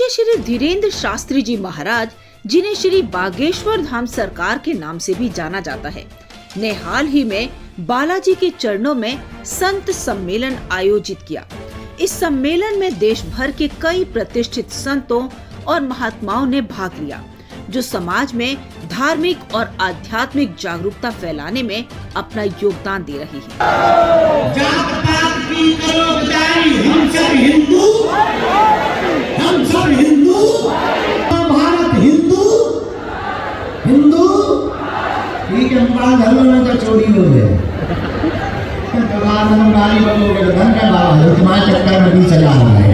पूज्य श्री धीरेन्द्र शास्त्री जी महाराज, जिन्हें श्री बागेश्वर धाम सरकार के नाम से भी जाना जाता है, ने हाल ही में बालाजी के चरणों में संत सम्मेलन आयोजित किया। इस सम्मेलन में देश भर के कई प्रतिष्ठित संतों और महात्माओं ने भाग लिया, जो समाज में धार्मिक और आध्यात्मिक जागरूकता फैलाने में अपना योगदान दे रही है। जात पात की करो बजाई, हम सब हिंदू, हम सब हिंदू, भारत हिंदू, हिंदू। ठीक है, हमारा धर्म में तो चोरी हो गए, गाड़ी बनोगे धन का बाबा तुम्हारे चक्कर में भी चला रहा है।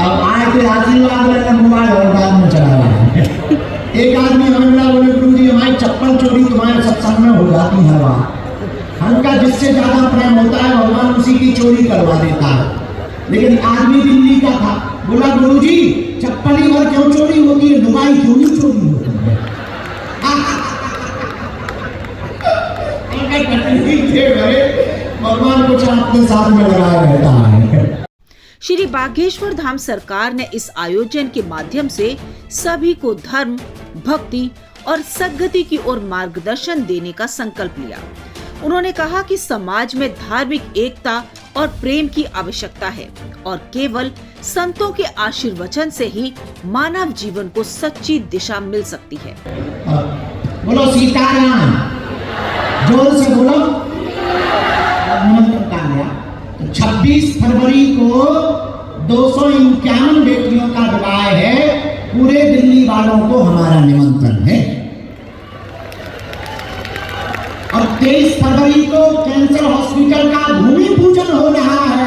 अब आए थे आशीर्वाद लेकर मोबाइल और बाद में चला रहा है। एक आदमी हमें बोला, बोले गुरु जी हमारी चप्पल चोरी तुम्हारे सत्संग में हो जाती है। वहाँ हमका जिससे ज्यादा प्रेम होता है भगवान उसी की चोरी करवा देता है। लेकिन आदमी दिल्ली का था, बोला गुरु जी चप्पल ही भर क्यों चोरी होती है, लुगाई क्यों नहीं चोरी होती है। भगवान कुछ अपने साथ में लगाया रहता है। श्री बागेश्वर धाम सरकार ने इस आयोजन के माध्यम से सभी को धर्म, भक्ति और सद्गति की ओर मार्गदर्शन देने का संकल्प लिया। उन्होंने कहा कि समाज में धार्मिक एकता और प्रेम की आवश्यकता है और केवल संतों के आशीर्वचन से ही मानव जीवन को सच्ची दिशा मिल सकती है। बोलो सीताराम, जोर से बोलो। 26 फरवरी को 251 बेटियों का विवाह है। पूरे दिल्ली वालों को हमारा निमंत्रण है। और 23 फरवरी को कैंसर हॉस्पिटल का भूमि पूजन हो रहा है।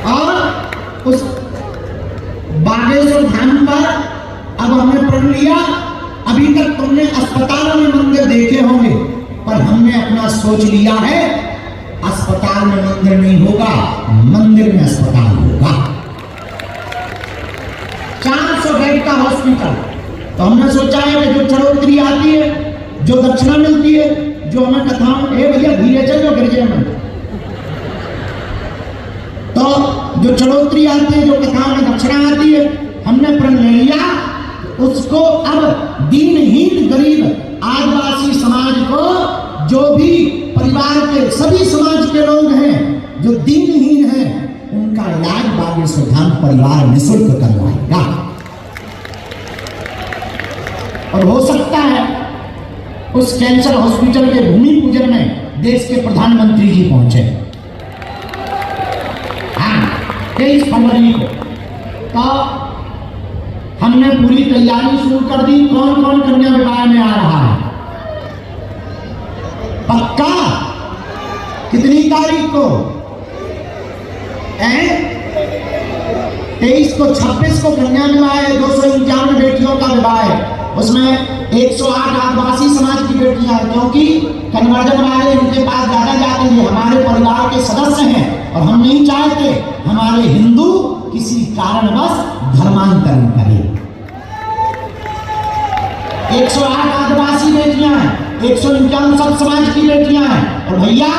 और उस बागेश्वर धाम पर अब हमने प्रण लिया, अभी तक तुमने अस्पतालों में मंदिर देखे होंगे, पर हमने अपना सोच लिया है अस्पताल में मंदिर नहीं होगा, मंदिर में अस्पताल होगा। 400 बेड का हॉस्पिटल। तो हमने सोचा है कि जो चढ़ोतरी आती है, जो दक्षिणा मिलती है, जो हमें कथाओं भैया धीरे चलो गिरजे में, तो जो चढ़ोतरी आती है, जो कथाओं में दक्षिणा आती है, हमने प्रण ले लिया उसको अब दीनहीन गरीब आदिवासी समाज को, जो भी परिवार के सभी समाज के लोग हैं जो दीनहीन हैं, उनका इलाज बागेश्वर धाम परिवार निःशुल्क करवाएगा। और हो सकता है उस कैंसर हॉस्पिटल के भूमि पूजन में देश के प्रधानमंत्री जी पहुंचे। हाँ, 23 फरवरी को तो हमने पूरी तैयारी शुरू कर दी। कौन कौन कन्या विवाह में आ रहा है? पक्का? कितनी तारीख को? 23 को, 26 को कन्या विवाह है। 251 बेटियों का विवाह है। उसमें 108 आदिवासी समाज की बेटियां हैं, क्योंकि कन्वर्जन वाले उनके पास ज्यादा जाते हैं, हमारे परिवार के सदस्य हैं और हम नहीं चाहते हमारे हिंदू किसी कारणवश धर्मांतरण करें। 108 आदिवासी बेटियां हैं, 151 सब समाज की बेटियां हैं। और भैया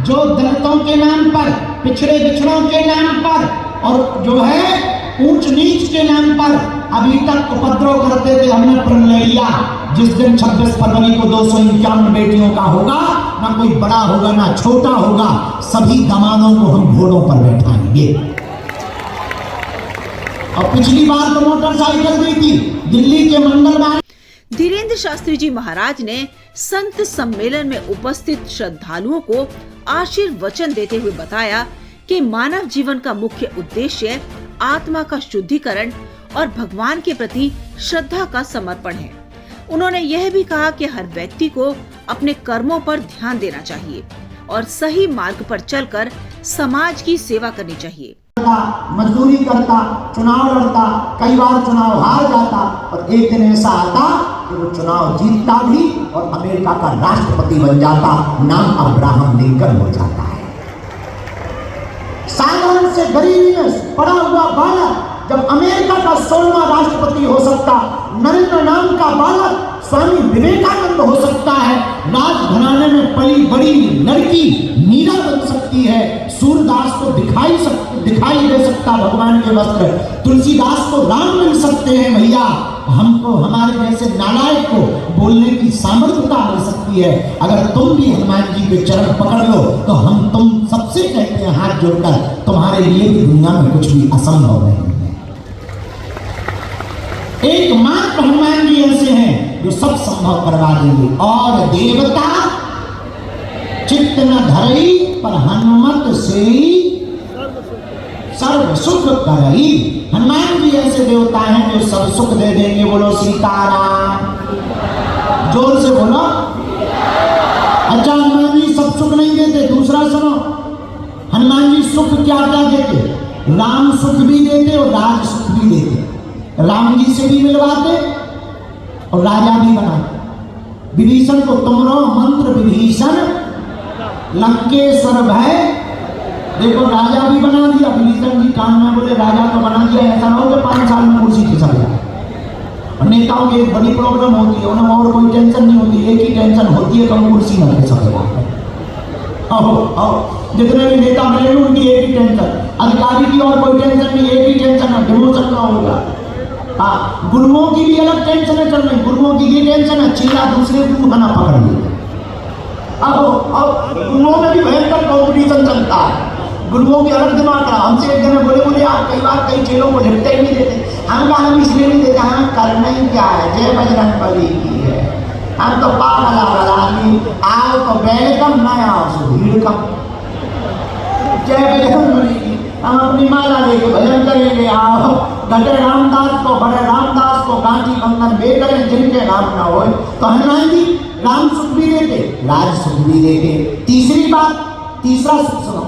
जो दलितों के नाम पर, पिछड़े बिछड़ों के नाम पर और जो है ऊंच नीच के नाम पर अभी तक उपद्रव करते थे, हमने प्रण ले लिया जिस दिन 26 फरवरी को 251 बेटियों का होगा, ना कोई बड़ा होगा ना छोटा होगा, सभी दामादों को हम घोड़ों पर बैठाएंगे। और पिछली बार तो मोटरसाइकिल दी थी दिल्ली के मंगलवार। धीरेन्द्र शास्त्री जी महाराज ने संत सम्मेलन में उपस्थित श्रद्धालुओं को आशीर्वचन देते हुए बताया कि मानव जीवन का मुख्य उद्देश्य आत्मा का शुद्धिकरण और भगवान के प्रति श्रद्धा का समर्पण है। उन्होंने यह भी कहा कि हर व्यक्ति को अपने कर्मों पर ध्यान देना चाहिए और सही मार्ग पर चलकर समाज की सेवा करनी चाहिए। मजदूरी करता, चुनाव लड़ता, कई बार चुनाव हार जाता, और एक दिन ऐसा आता कि वो चुनाव जीतता भी और अमेरिका का राष्ट्रपति बन जाता, नाम अब्राहम लिंकन हो जाता है। साधारण से गरीबी में पड़ा हुआ बालक जब अमेरिका का 16वां राष्ट्रपति हो सकता, नरेंद्र नाम का बालक स्वामी विवेकानंद हो सकता है, राजघराने में पली बड़ी लड़की मीरा बन सकती है, सूरदास को दिखाई दे सकता भगवान के वस्त्र, तुलसीदास को राम मिल सकते हैं भैया, हमको हमारे जैसे नालायक को बोलने की सामर्थ्यता मिल सकती है। अगर तुम भी हनुमान जी के चरण पकड़ लो तो हम तुम सबसे कहते हैं हाथ जोड़कर, तुम्हारे लिए भी दुनिया में कुछ भी असंभव नहीं है। एकमात्र हनुमान जी ऐसे हैं जो सब संभव करवा देंगे। और देवता चित्त न धरई पर हनुमत से सर्व सुख करई। हनुमान जी ऐसे देवता हैं जो सब सुख दे देंगे। बोलो सीताराम, जोर से बोलो। अच्छा, हनुमान जी सब सुख नहीं देते। दूसरा सुनो, हनुमान जी सुख क्या क्या देते? राम सुख भी देते और राज सुख भी देते। राम जी से भी मिलवाते और राजा भी बनाते। विभीषण को तुमरो मंत्र विभीषण लंकेश्वर भय, देखो राजा भी बना दिया। विभीषण जी कान में बोले राजा तो बना दिया, ऐसा ना हो कि 5 साल में कुर्सी खिसक जाए। और नेताओं की एक बड़ी प्रॉब्लम होती है, उन्हें और कोई टेंशन नहीं होती, एक ही टेंशन होती है कि हम कुर्सी न खिसक जाए। जितने भी नेता बने उनकी एक ही टेंशन, अधिकारी की और कोई टेंशन नहीं, एक ही टेंशन है डिमोशन का होगा। हाँ, गुरुओं की भी अलग टेंशन है चल रही। गुरुओं की ये टेंशन है चीला दूसरे को खाना पकड़ लिया। अब गुरुओं में भी भयंकर कॉम्पिटिशन चलता है। गुरुओं की अलग दिमाग रहा। हमसे एक जने बोले आप कई बार कई चेलों को लिपटे ही नहीं देते। हम कहा हम इसलिए नहीं देते, हम करना ही क्या है, जय बजरंग बली की है। हम तो पागल आदमी, आओ तो वेलकम, ना आओ तो भीड़ कम। जय बजरंग बली की, हम अपनी माला लेके भजन करेंगे। आओ घटे रामदास को, बड़े रामदास को गांधी बंधन वे करें जिनके नाम ना हो। तो हनुमान जी राम सुख भी देते, राज सुख भी देते। तीसरी बात, तीसरा सुख सुनो।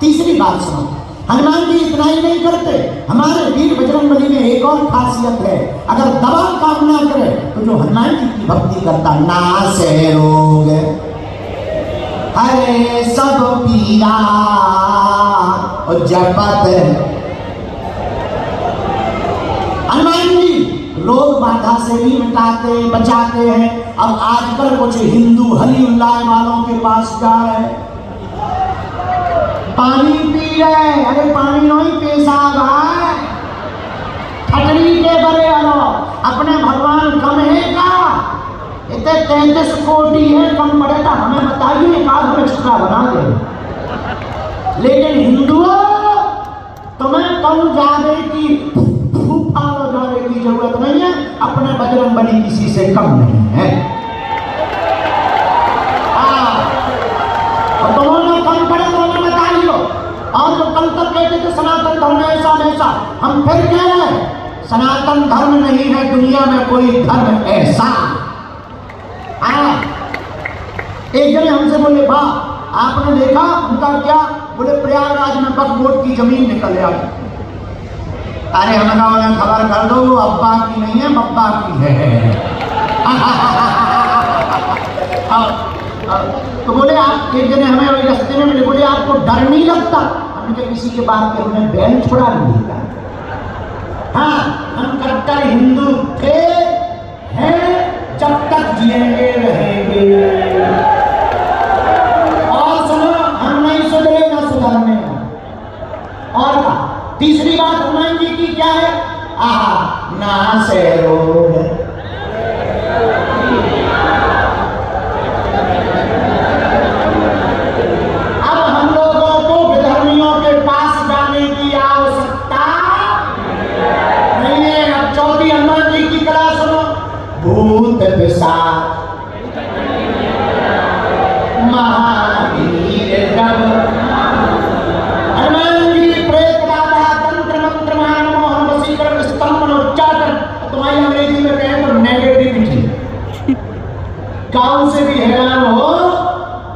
तीसरी बात सुनो, हनुमान जी इतना ही नहीं करते, हमारे वीर बजरंगबली में एक और खासियत है। अगर दवा काम ना करे तो जो हनुमान जी की भक्ति करता, नासे रोग हरे सब पीरा और जपत। हनुमान जी रोग बाधा से भी मिटाते बचाते हैं। अब आजकल कुछ हिंदू हली उल्लाह वालों के पास जा रहे हैं, पानी पी रहे, अरे पानी नहीं पेशाब है, ठटरी के बड़े आलो अपने भगवान कम है का, इतने 33 कोटि है, कम पड़े था हमें बताइए, एक आध हमें छुट्टा बना दे। लेकिन हिंदुओं तुम्हें कम जाने की फूफा जाने की जरूरत नहीं है, अपने बजरंगबली किसी से कम नहीं है। तुम्हारा कम पड़े तो हमें बताइए। और जो कल तक कहते थे सनातन धर्म ऐसा वैसा, हम फिर कह रहे हैं सनातन धर्म नहीं है दुनिया में कोई धर्म ऐसा। एक जने हमसे बोले वाह आपने देखा, उनका क्या? बोले प्रयागराज में बकमोट की जमीन निकल आई। अरे हमने उन्हें खबर कर दो, वो अब्बा की नहीं है बब्बा की है। तो बोले आप, एक जने हमें रास्ते में मिले, बोले आपको डर नहीं लगता? हमने किसी के बात पे हमने बैन छोड़ा नहीं था। हाँ, हम कट्टर हिंदू थे, हैं, जब तक जिएंगे रहेंगे। और सुनो, हम नहीं सुधरे ना सुधरने। और तीसरी बात हनुमान जी की क्या है? ना से रोग। भूत पिशाच महावीर जब, हनुमान जी प्रेत बाधा तंत्र मंत्र महामोहन वशीकरण स्तंभन उच्चाटन, तुम्हारी अंग्रेजी में कहें तो नेगेटिविटी। गांव से भी हैरान हो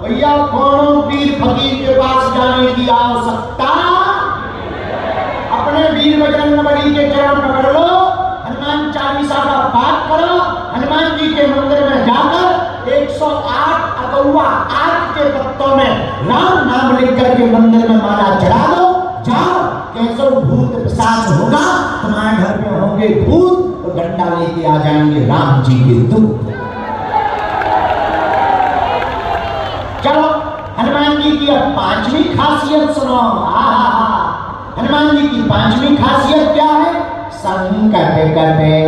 भैया, कौन पीर फकीर के पास जाने की आवश्यकता? अपने वीर बजरंगबली के चरण पकड़ लो, हनुमान चालीसा का पाठ करो, हनुमान जी के मंदिर में जाकर 108 अकौवा आठ के पत्तों में राम नाम लिख करके मंदिर में माला चढ़ा दो। जाओ, कैसे भूत पिशाच होगा, तुम्हारे घर में होंगे भूत तो डंडा लेके आ जाएंगे राम जी के दूत। की अब पांचवी खासियत सुनो। हनुमान जी की पांचवी खासियत क्या है? संकट कटे।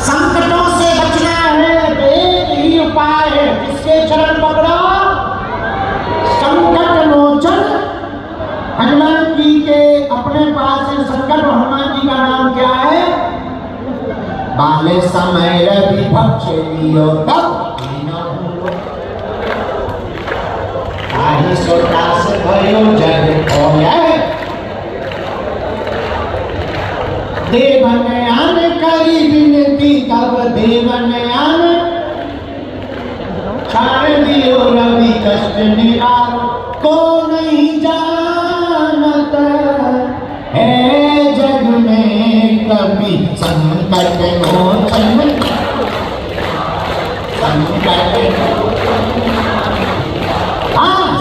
संकटों से बचना है तो एक ही उपाय है, किसके चरण पकड़ो? संकट मोचन हनुमान जी के अपने पास है संकट। हनुमान जी का नाम क्या है? बाले समय रवि भक्ष लियो तब सोदास भयो जग होय। देवन आन करी विनती तब देवन आन छाड़ दियो रवि कष्ट निवारो। को नहीं जानत है जग में कभी संकट मोचन।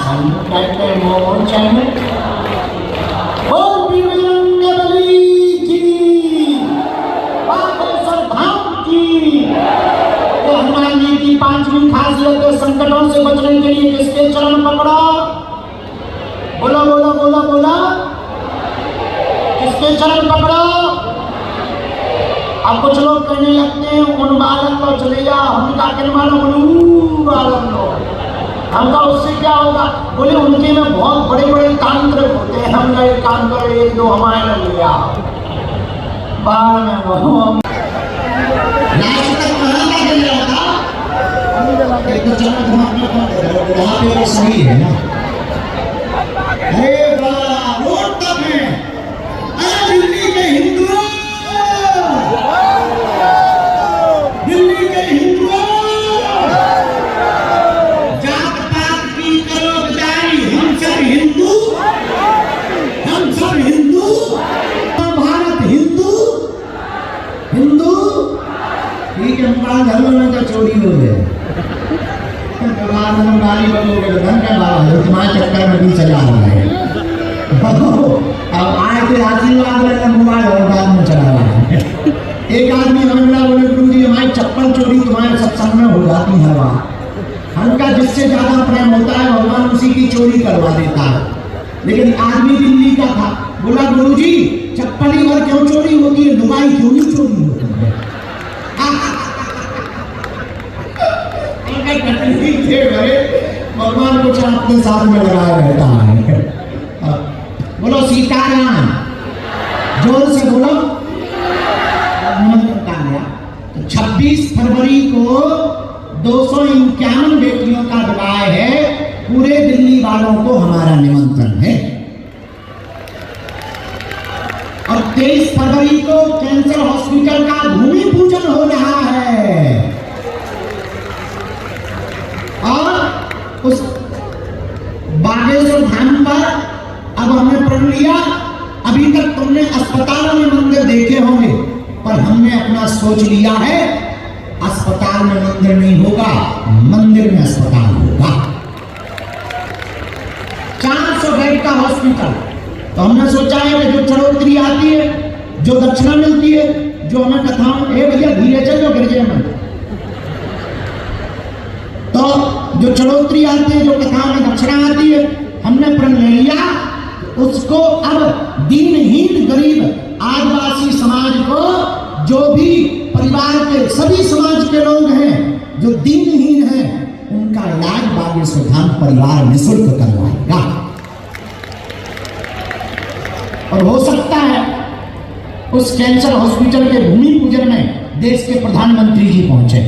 संकट मोचन ओ बजरंग बली की, बागेश्वर धाम की। तो हनुमान जी की पांचवी खासियत है संकटों से बचने के लिए किसके चरण पकड़ो? बोलो बोलो बोलो बोलो, किसके चरण पकड़ो? अब कुछ लोग कहने लगते हैं उन बालक को चले जाओ, उनका कहने वाला बालक लो। हमका उससे क्या होगा? बोले उनके में बहुत बड़े बड़े तांत्रिक होते हैं, हम एक काम करें एक दो हमारे में लिया बाहर में हो सही है ना। अरे रोड तक है। अरे दिल्ली के हिंदू, दिल्ली के हिंदू घरों में तो चोरी हो गए। गाली बलोगे तो धन का बाबा है, तुम्हारे चक्कर में भी चला रहा है। अब आए थे आशीर्वाद लेकर मोबाइल और बाद में चला रहा है। एक आदमी हमें मिला, बोले गुरु जी हमारी चप्पल चोरी तुम्हारे सत्संग में हो जाती है। हमका जिससे ज्यादा प्रेम होता है भगवान उसी की चोरी करवा देता है। लेकिन आदमी दिल्ली का था, बोला गुरु जी चप्पल ही भर क्यों चोरी होती है, लुगाई क्यों नहीं चोरी होती है? भगवान कुछ अपने साथ में लगाया रहता है। बोलो सीताराम, जोर से बोलो। 26 फरवरी को 251 बेटियों का विवाह है। पूरे दिल्ली वालों को हमारा निमंत्रण है। और 23 फरवरी को कैंसर हॉस्पिटल का भूमि पूजन हो रहा है। और उस बागेश्वर धाम पर अब हमने प्रण लिया। अभी तक तुमने अस्पतालों में मंदिर देखे होंगे, पर हमने अपना सोच लिया है अस्पताल में मंदिर नहीं होगा, मंदिर में अस्पताल होगा। 400 बेड का हॉस्पिटल। तो हमने सोचा है कि जो चढ़ोतरी आती है, जो दक्षिणा मिलती है, जो हमें कथाओं भैया धीरे चलो गिरजे में, तो जो चढ़ोतरी आती है, जो कथाओं में दक्षिणा आती है, हमने प्रण ले लिया उसको अब दीनहीन गरीब आदिवासी समाज को, जो भी परिवार के सभी समाज के लोग हैं जो दीनहीन हैं, उनका इलाज बागेश्वर धाम परिवार निःशुल्क करवाएगा। और हो सकता है उस कैंसर हॉस्पिटल के भूमि पूजन में देश के प्रधानमंत्री जी पहुंचे।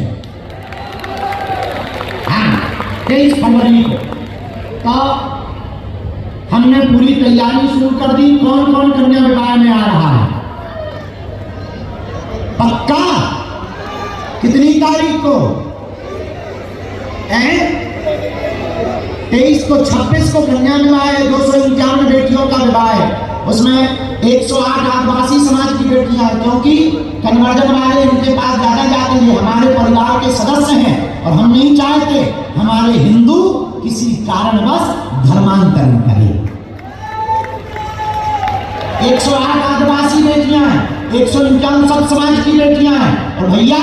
हाँ, 23 फरवरी को तो हमने पूरी तैयारी शुरू कर दी। कौन कौन कन्या विवाह में आ रहा है? पक्का? कितनी तारीख को? 23 को, 26 को कन्या विवाह है। 251 बेटियों का विवाह है। उसमें 108 आदिवासी समाज की बेटियां हैं, क्योंकि कन्वर्जन वाले इनके पास ज्यादा जाते हैं, हमारे परिवार के सदस्य हैं और हम नहीं चाहते हमारे हिंदू किसी कारणवश धर्मांतरण करें। 108 आदिवासी बेटियां हैं, 151 सब समाज की बेटियां हैं। और भैया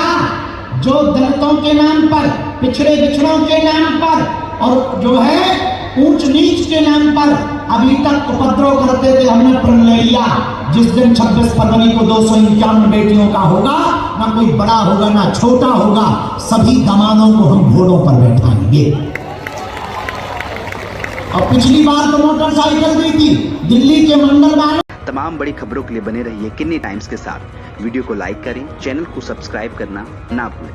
जो दलितों के नाम पर, पिछड़े बिछड़ों के नाम पर और जो है ऊंच नीच के नाम पर अभी तक उपद्रव करते थे, हमने प्रण ले लिया जिस दिन 26 फरवरी को 251 बेटियों का होगा, ना कोई बड़ा होगा ना छोटा होगा, सभी दामानों को हम घोड़ों पर बैठाएंगे। और पिछली बार तो मोटरसाइकिल दी थी दिल्ली के मंडल वालों। तमाम बड़ी खबरों के लिए बने रहिए किन्नी टाइम्स के साथ। वीडियो को लाइक करें, चैनल को सब्सक्राइब करना ना भूलें।